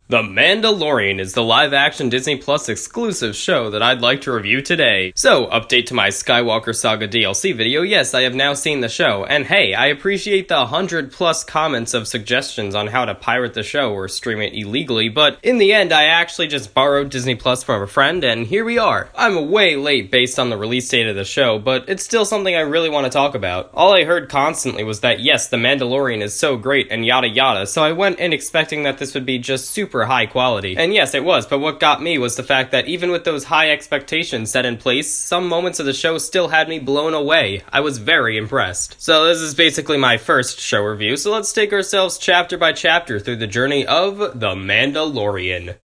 The Mandalorian is the live-action Disney Plus exclusive show that I'd like to review today. So, update to my Skywalker Saga DLC video, yes, I have now seen the show, and hey, I appreciate the 100+ comments of suggestions on how to pirate the show or stream it illegally, but in the end, I actually just borrowed Disney Plus from a friend, and here we are. I'm way late based on the release date of the show, but it's still something I really want to talk about. All I heard constantly was that, yes, The Mandalorian is so great and yada yada, so I went in expecting that this would be just super high quality. And yes, it was, but what got me was the fact that even with those high expectations set in place, some moments of the show still had me blown away. I was very impressed. So this is basically my first show review, so let's take ourselves chapter by chapter through the journey of The Mandalorian.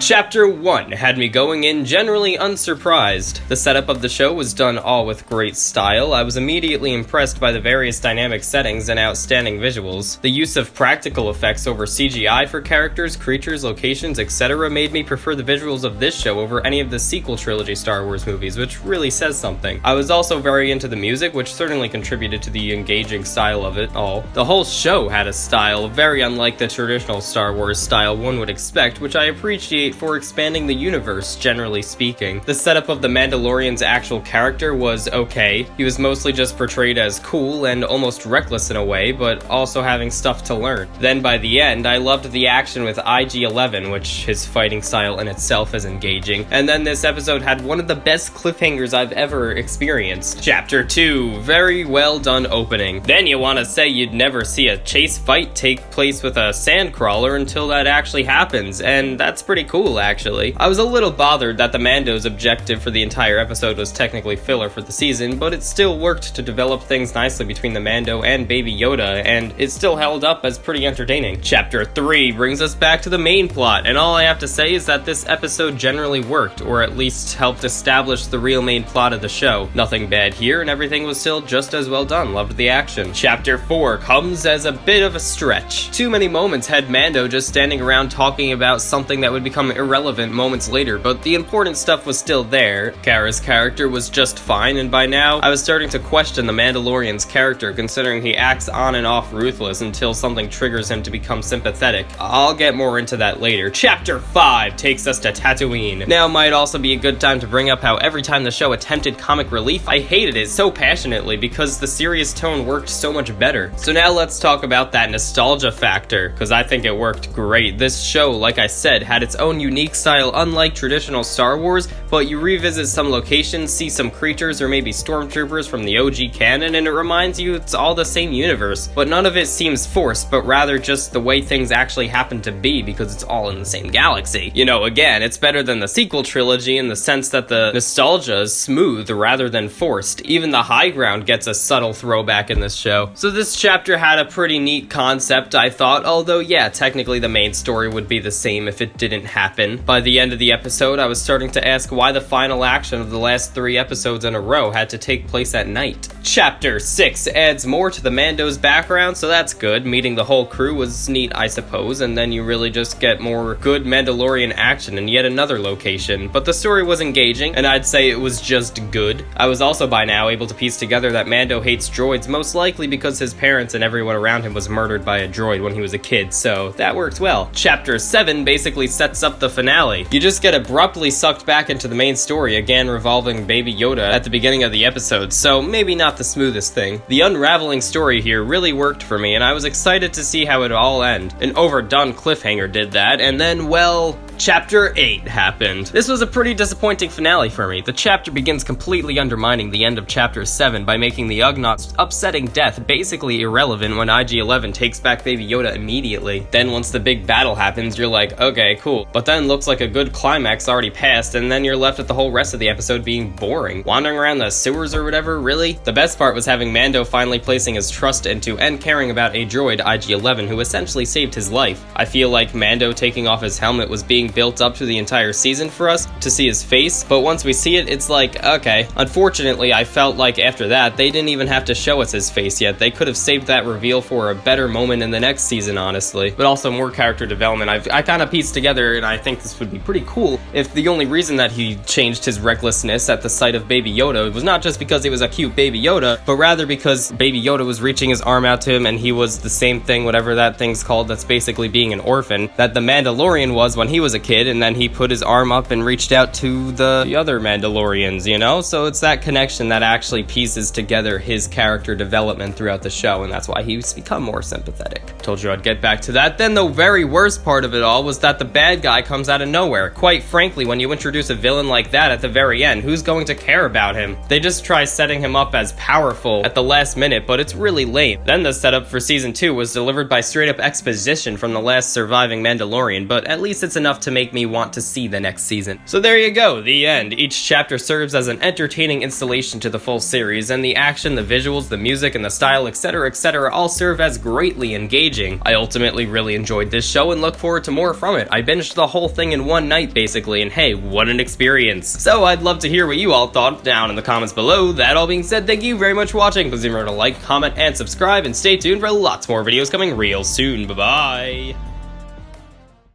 Chapter 1 had me going in generally unsurprised. The setup of the show was done all with great style. I was immediately impressed by the various dynamic settings and outstanding visuals. The use of practical effects over CGI for characters, creatures, locations, etc. made me prefer the visuals of this show over any of the sequel trilogy Star Wars movies, which really says something. I was also very into the music, which certainly contributed to the engaging style of it all. The whole show had a style very unlike the traditional Star Wars style one would expect, which I appreciate for expanding the universe, generally speaking. The setup of the Mandalorian's actual character was okay. He was mostly just portrayed as cool and almost reckless in a way, but also having stuff to learn. Then by the end, I loved the action with IG-11, which his fighting style in itself is engaging. And then this episode had one of the best cliffhangers I've ever experienced. Chapter 2, very well done opening. Then you want to say you'd never see a chase fight take place with a sandcrawler until that actually happens, and that's pretty cool. Actually, I was a little bothered that the Mando's objective for the entire episode was technically filler for the season, but it still worked to develop things nicely between the Mando and Baby Yoda, and it still held up as pretty entertaining. Chapter 3 brings us back to the main plot, and all I have to say is that this episode generally worked, or at least helped establish the real main plot of the show. Nothing bad here, and everything was still just as well done. Loved the action. Chapter 4 comes as a bit of a stretch. Too many moments had Mando just standing around talking about something that would become irrelevant moments later, but the important stuff was still there. Kara's character was just fine, and by now, I was starting to question the Mandalorian's character, considering he acts on and off ruthless until something triggers him to become sympathetic. I'll get more into that later. Chapter 5 takes us to Tatooine. Now might also be a good time to bring up how every time the show attempted comic relief, I hated it so passionately because the serious tone worked so much better. So now let's talk about that nostalgia factor, because I think it worked great. This show, like I said, had its own unique style unlike traditional Star Wars, but you revisit some locations, see some creatures or maybe stormtroopers from the OG canon, and it reminds you it's all the same universe, but none of it seems forced, but rather just the way things actually happen to be because it's all in the same galaxy. You know, again, it's better than the sequel trilogy in the sense that the nostalgia is smooth rather than forced. Even the high ground gets a subtle throwback in this show. So this chapter had a pretty neat concept, I thought, although yeah, technically the main story would be the same if it didn't happen. By the end of the episode, I was starting to ask why the final action of the last 3 episodes in a row had to take place at night. Chapter 6 adds more to the Mando's background, so that's good. Meeting the whole crew was neat, I suppose, and then you really just get more good Mandalorian action in yet another location. But the story was engaging, and I'd say it was just good. I was also by now able to piece together that Mando hates droids, most likely because his parents and everyone around him was murdered by a droid when he was a kid, so that worked well. Chapter 7 basically sets up the finale. You just get abruptly sucked back into the main story, again revolving Baby Yoda at the beginning of the episode, so maybe not the smoothest thing. The unraveling story here really worked for me, and I was excited to see how it all end. An overdone cliffhanger did that, and then, well, Chapter 8 happened. This was a pretty disappointing finale for me. The chapter begins completely undermining the end of Chapter 7 by making the Ugnaughts' upsetting death basically irrelevant when IG-11 takes back Baby Yoda immediately. Then once the big battle happens, you're like, okay, cool. But then looks like a good climax already passed, and then you're left with the whole rest of the episode being boring. Wandering around the sewers or whatever, really? The best part was having Mando finally placing his trust into and caring about a droid, IG-11, who essentially saved his life. I feel like Mando taking off his helmet was being being built up through the entire season for us to see his face, but once we see it, it's like, okay. Unfortunately, I felt like after that, they didn't even have to show us his face yet. They could have saved that reveal for a better moment in the next season, honestly. But also more character development. I kind of pieced together, and I think this would be pretty cool if the only reason that he changed his recklessness at the sight of Baby Yoda was not just because he was a cute Baby Yoda, but rather because Baby Yoda was reaching his arm out to him, and he was the same thing, whatever that thing's called, that's basically being an orphan, that the Mandalorian was when he was a kid, and then he put his arm up and reached out to the other Mandalorians, you know? So it's that connection that actually pieces together his character development throughout the show, and that's why he's become more sympathetic. Told you I'd get back to that. Then the very worst part of it all was that the bad guy comes out of nowhere. Quite frankly, when you introduce a villain like that at the very end, who's going to care about him? They just try setting him up as powerful at the last minute, but it's really lame. Then the setup for season 2 was delivered by straight up exposition from the last surviving Mandalorian, but at least it's enough to make me want to see the next season. So there you go, the end. Each chapter serves as an entertaining installation to the full series, and the action, the visuals, the music, and the style, etc., all serve as greatly engaging. I ultimately really enjoyed this show and look forward to more from it. I binged the whole thing in one night, basically, and hey, what an experience. So I'd love to hear what you all thought down in the comments below. That all being said, thank you very much for watching. Please remember to like, comment, and subscribe, and stay tuned for lots more videos coming real soon. Bye-bye.